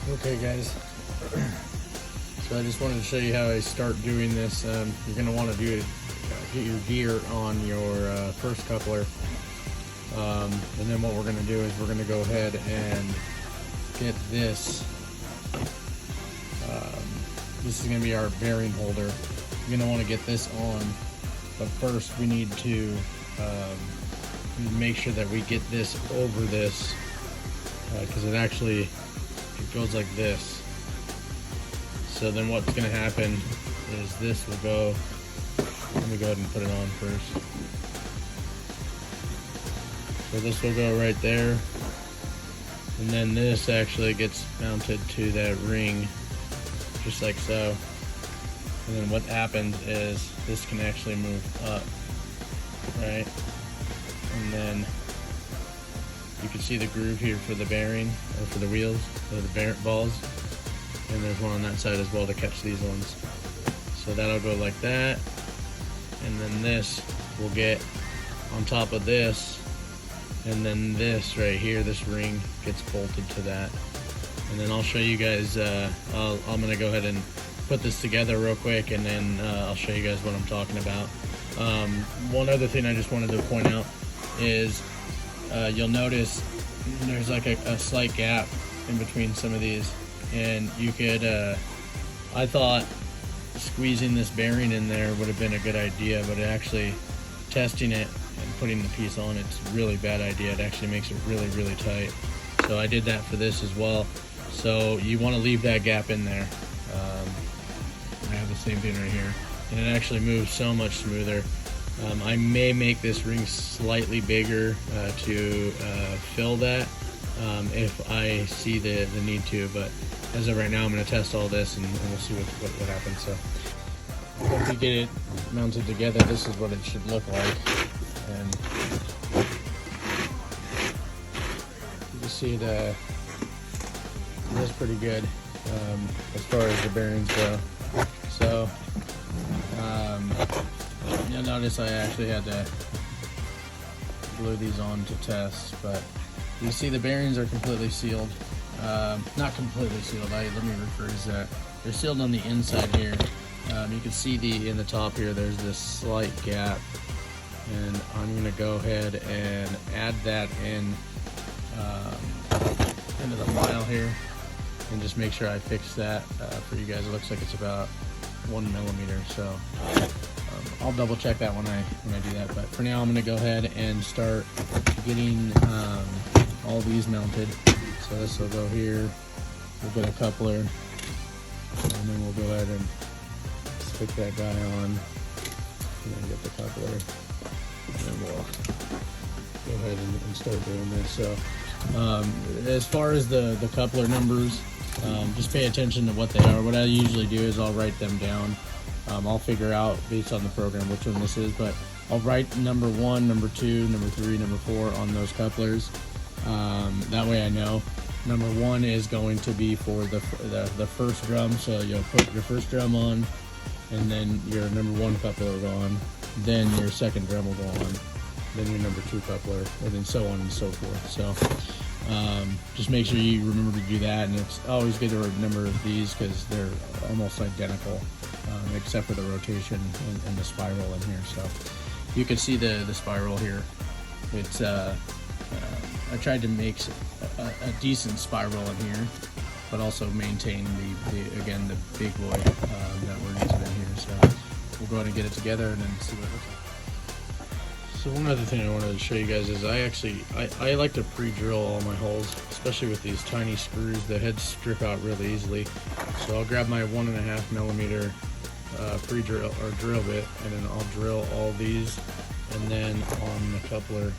Okay guys, so I just wanted to show you how I start doing this. You're going to want to get your gear on your first coupler, and then what we're going to do is we're going to go ahead and get this. This is going to be our bearing holder. You're going to want to get this on, but first we need to make sure that we get this over this, because it goes like this. So then what's going to happen is this will go, let me go ahead and put it on first. So this will go right there, and then this actually gets mounted to that ring, just like so. And then what happens is this can actually move up, right? And then you can see the groove here for the bearing, or for the wheels, or the balls. And there's one on that side as well to catch these ones. So that'll go like that. And then this will get on top of this. And then this right here, this ring gets bolted to that. And then I'll show you guys, I'm gonna go ahead and put this together real quick, and then I'll show you guys what I'm talking about. One other thing I just wanted to point out is you'll notice there's like a slight gap in between some of these, and you could I thought squeezing this bearing in there would have been a good idea, but actually testing it and putting the piece on, it's a really bad idea. It actually makes it really tight. So I did that for this as well. So you want to leave that gap in there. I have the same thing right here, and it actually moves so much smoother. I may make this ring slightly bigger to fill that if I see the need to, but as of right now I'm going to test all this and we'll see what happens. So once you get it mounted together, this is what it should look like, and you can see it is pretty good as far as the bearings go. So you'll notice I actually had to glue these on to test, but you see the bearings are completely sealed. Not completely sealed, let me rephrase that. They're sealed on the inside here. You can see in the top here, there's this slight gap, and I'm gonna go ahead and add that in into the file here, and just make sure I fix that for you guys. It looks like it's about 1 millimeter, so I'll double check that when I do that. But for now, I'm gonna go ahead and start getting all these mounted. So this will go here, we'll get a coupler, and then we'll go ahead and stick that guy on, and then get the coupler, and then we'll go ahead and start doing this. So as far as the coupler numbers, just pay attention to what they are. What I usually do is I'll write them down. I'll figure out based on the program which one this is, but I'll write number 1, number 2, number 3, number 4 on those couplers. That way I know. Number 1 is going to be for the first drum, so you'll put your first drum on, and then your number 1 coupler will go on, then your second drum will go on, then your number 2 coupler, and then so on and so forth. So just make sure you remember to do that, and it's always good to remember these because they're almost identical, except for the rotation and the spiral in here. So you can see the spiral here. It's I tried to make a decent spiral in here, but also maintain again the big boy that we're using in here. So we'll go ahead and get it together and then see what it looks like. So one other thing I wanted to show you guys is I like to pre-drill all my holes, especially with these tiny screws. The heads strip out really easily. So I'll grab my 1.5 millimeter pre-drill or drill bit, and then I'll drill all these, and then on the coupler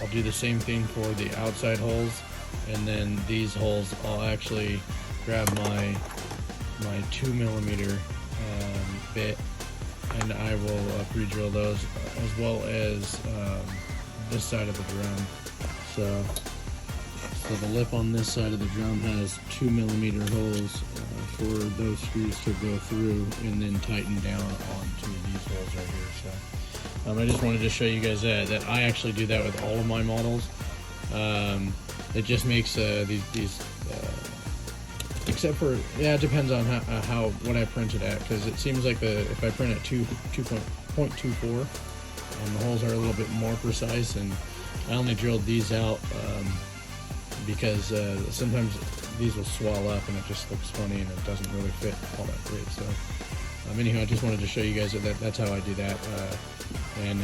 I'll do the same thing for the outside holes, and then these holes I'll actually grab my 2 millimeter bit, and I will pre-drill those, as well as this side of the drum. So the lip on this side of the drum has 2 millimeter holes for those screws to go through and then tighten down onto these holes right here. So I just wanted to show you guys that I actually do that with all of my models. It just makes these except for, yeah, it depends on how what I print it at, because it seems like if I print at 2.24, the holes are a little bit more precise, and I only drilled these out because sometimes these will swell up and it just looks funny and it doesn't really fit all that great. So anyhow, I just wanted to show you guys that that's how I do that, and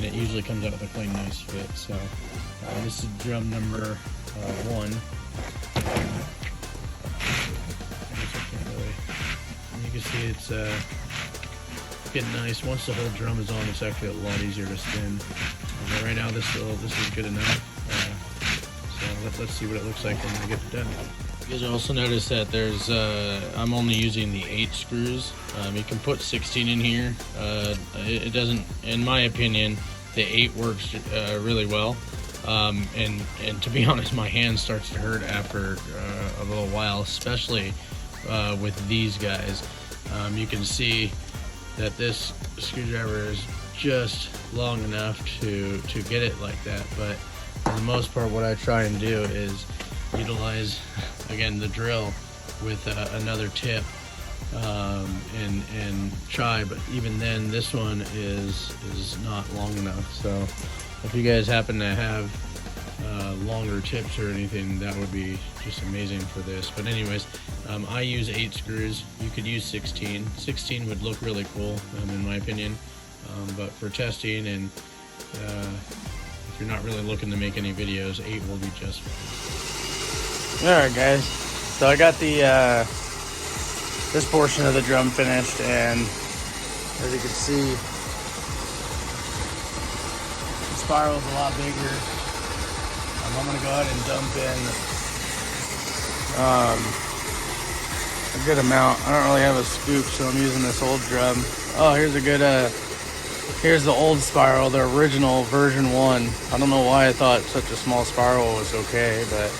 it usually comes out with a clean, nice fit. So this is drum number 1. You can see it's getting nice. Once the whole drum is on, it's actually a lot easier to spin. But right now, this is good enough. So let's see what it looks like when I get it done. You guys also notice that there's I'm only using the 8 screws. You can put 16 in here. It doesn't, in my opinion, the 8 works really well. And to be honest, my hand starts to hurt after a little while, especially with these guys. You can see that this screwdriver is just long enough to get it like that, but for the most part, what I try and do is utilize, again, the drill with another tip, and try, but even then this one is not long enough. So if you guys happen to have longer tips or anything, that would be just amazing for this. But anyways, I use 8 screws. You could use 16. 16 would look really cool, in my opinion, but for testing and if you're not really looking to make any videos, 8 will be just fine. Alright guys, so I got the this portion of the drum finished, and as you can see, the spiral's a lot bigger. I'm gonna go ahead and dump in a good amount. I don't really have a scoop, so I'm using this old drum. Oh, here's a good here's the old spiral, the original version 1. I don't know why I thought such a small spiral was okay, but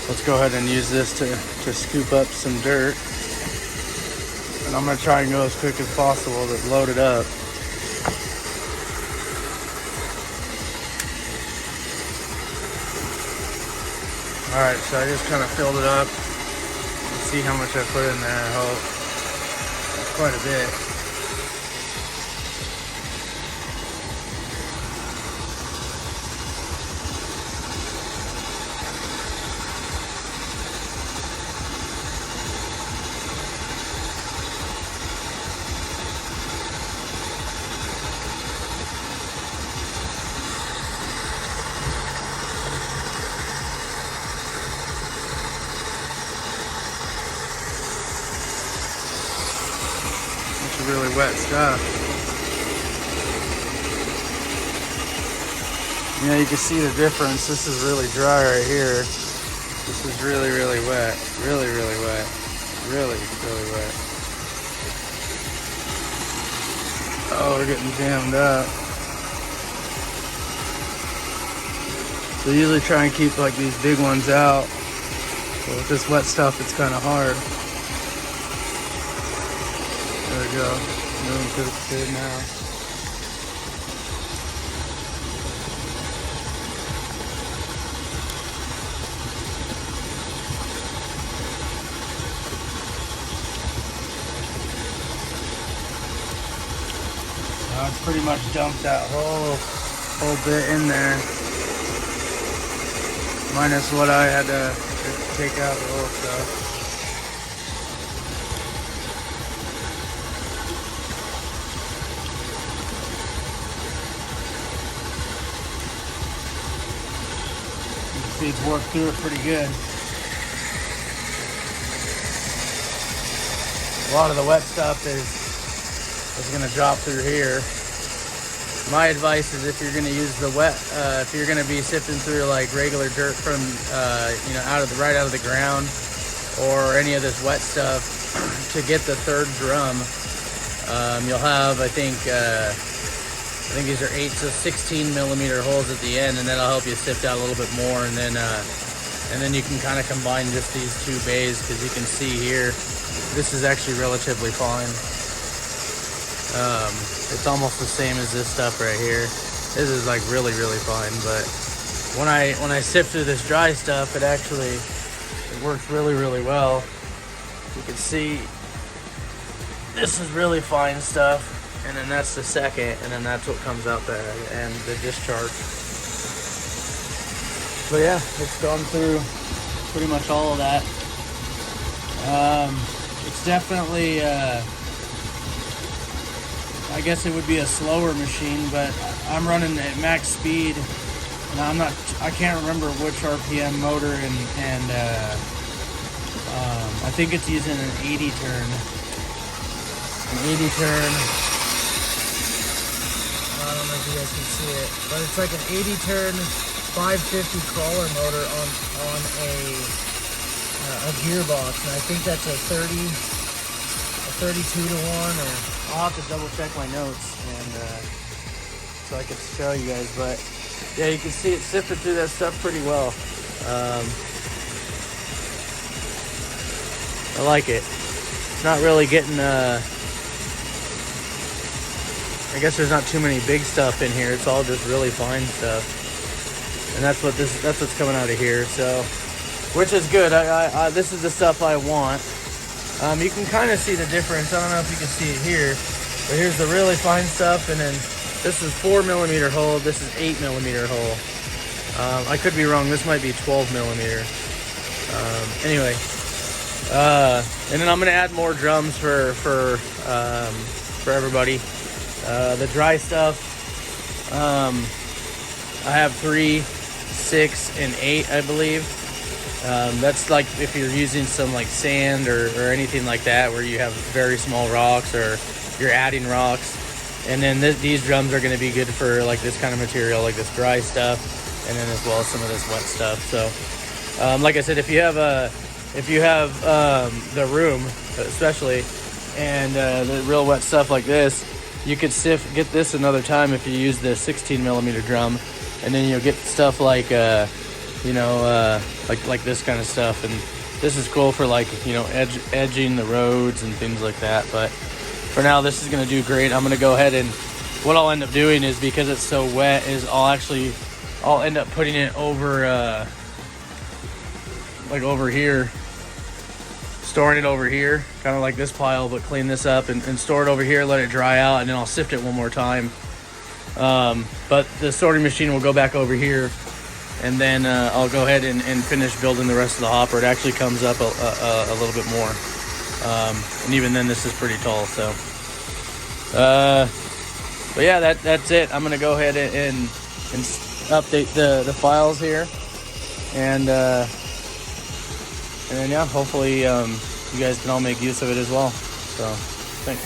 let's go ahead and use this to scoop up some dirt. And I'm gonna try and go as quick as possible to load it up. Alright, so I just kind of filled it up. Let's see how much I put in there. I hope that's quite a bit. Really wet stuff. Yeah, you can see the difference. This is really dry right here. This is really, really wet. Really, really wet. Really, really wet. Oh, we're getting jammed up. So usually try and keep like these big ones out. But with this wet stuff, it's kind of hard. There we go. Moving to the skid now. Now it's pretty much dumped that whole bit in there. Minus what I had to take out the little stuff. It's worked through it pretty good. A lot of the wet stuff is going to drop through here. My advice is if you're going to use the wet, if you're going to be sifting through like regular dirt from right out of the ground, or any of this wet stuff, to get the third drum, you'll have I think these are 8 to 16 millimeter holes at the end, and that'll help you sift out a little bit more, and then you can kind of combine just these 2 bays, because you can see here this is actually relatively fine. It's almost the same as this stuff right here. This is like really, really fine, but when I sift through this dry stuff, it actually It works really, really well. You can see this is really fine stuff, and then that's the second, and then that's what comes out there, and the discharge. But yeah, it's gone through pretty much all of that. It's definitely, I guess it would be a slower machine, but I'm running at max speed, and I can't remember which RPM motor, and I think it's using an 80 turn. An 80 turn. I don't know if you guys can see it, but it's like an 80 turn 550 crawler motor on a gearbox, and I think that's a 32 to 1, or I'll have to double check my notes and so I can show you guys. But yeah, you can see it sifted through that stuff pretty well. I like it. It's not really getting I guess there's not too many big stuff in here. It's all just really fine stuff. And that's what's coming out of here. So, which is good. This is the stuff I want. You can kind of see the difference. I don't know if you can see it here, but here's the really fine stuff, and then this is 4mm hole. This is 8mm hole. I could be wrong. This might be 12mm. Anyway, and then I'm gonna add more drums for everybody. The dry stuff. I have 3, 6, and 8, I believe. That's like if you're using some like sand or anything like that, where you have very small rocks or you're adding rocks. And then these drums are going to be good for like this kind of material, like this dry stuff, and then as well as some of this wet stuff. So, like I said, if you have the room, especially, and the real wet stuff like this, you could get this another time if you use the 16mm drum, and then you'll get stuff like like this kind of stuff. And this is cool for like, edging the roads and things like that. But for now, this is going to do great. I'm going to go ahead, and what I'll end up doing is, because it's so wet, is I'll end up putting it over, like over here, storing it over here, kind of like this pile, but clean this up and store it over here, let it dry out, and then I'll sift it one more time. But the sorting machine will go back over here, and then I'll go ahead and finish building the rest of the hopper. It actually comes up a little bit more, and even then this is pretty tall. So but yeah, that's it. I'm gonna go ahead and update the files here, and then yeah, hopefully you guys can all make use of it as well. So thanks.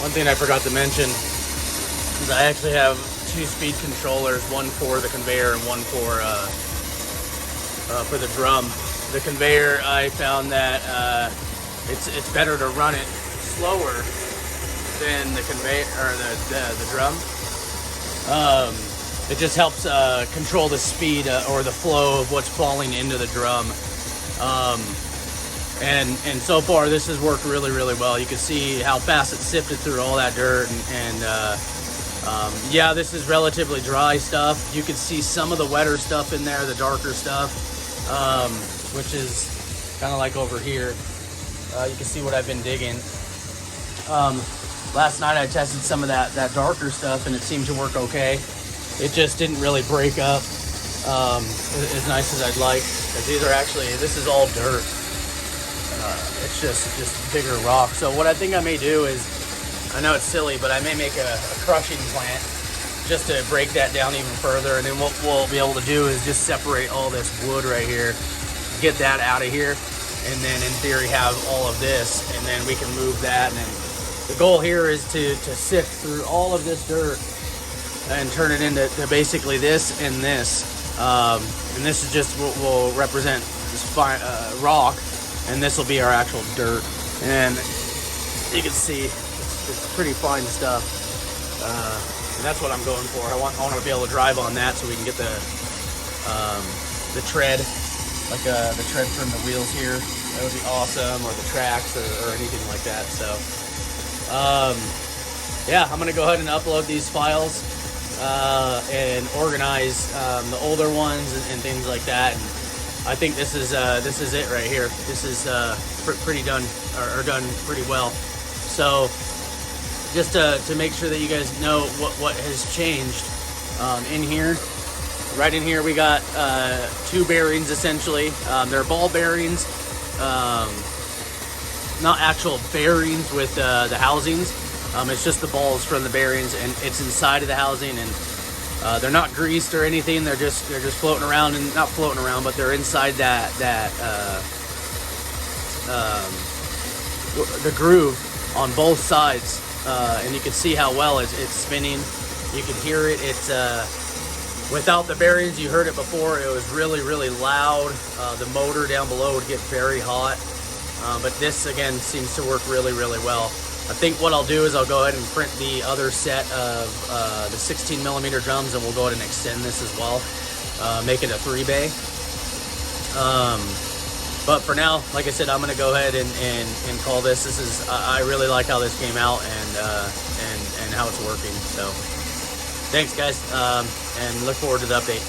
One thing I forgot to mention is I actually have 2 speed controllers, one for the conveyor and one for the drum. The conveyor, I found that it's better to run it slower than the conveyor or the drum. It just helps control the speed or the flow of what's falling into the drum. And so far this has worked really, really well. You can see how fast it sifted through all that dirt, and yeah, this is relatively dry stuff. You can see some of the wetter stuff in there, the darker stuff, which is kind of like over here. You can see what I've been digging. Last night I tested some of that darker stuff and it seemed to work okay. It just didn't really break up as nice as I'd like, because this is all dirt. It's just bigger rock. So what I think I may do is, I know it's silly, but I may make a crushing plant just to break that down even further, and then what we'll be able to do is just separate all this wood right here, get that out of here, and then in theory have all of this, and then we can move that. And then the goal here is to sift through all of this dirt and turn it into basically this and this. And this is just what will represent this fine rock, and this will be our actual dirt. And you can see it's pretty fine stuff. And that's what I'm going for. I want to be able to drive on that so we can get the tread, like the tread from the wheels here. That would be awesome, or the tracks, or anything like that. So yeah, I'm gonna go ahead and upload these files and organize the older ones and things like that. And I think this is it right here. This is pretty done, or done pretty well. So just to make sure that you guys know what has changed in here. Right in here we got 2 bearings essentially. They're ball bearings, not actual bearings with the housings. It's just the balls from the bearings, and it's inside of the housing, and they're not greased or anything. They're just floating around, and not floating around, but they're inside the groove on both sides, and you can see how well it's spinning. You can hear it. It's without the bearings, you heard it before. It was really, really loud. The motor down below would get very hot, but this again seems to work really, really well. I think what I'll do is I'll go ahead and print the other set of the 16mm drums, and we'll go ahead and extend this as well, make it a 3-bay. But for now, like I said, I'm going to go ahead and call this. This is I really like how this came out, and how it's working. So thanks guys, and look forward to the update.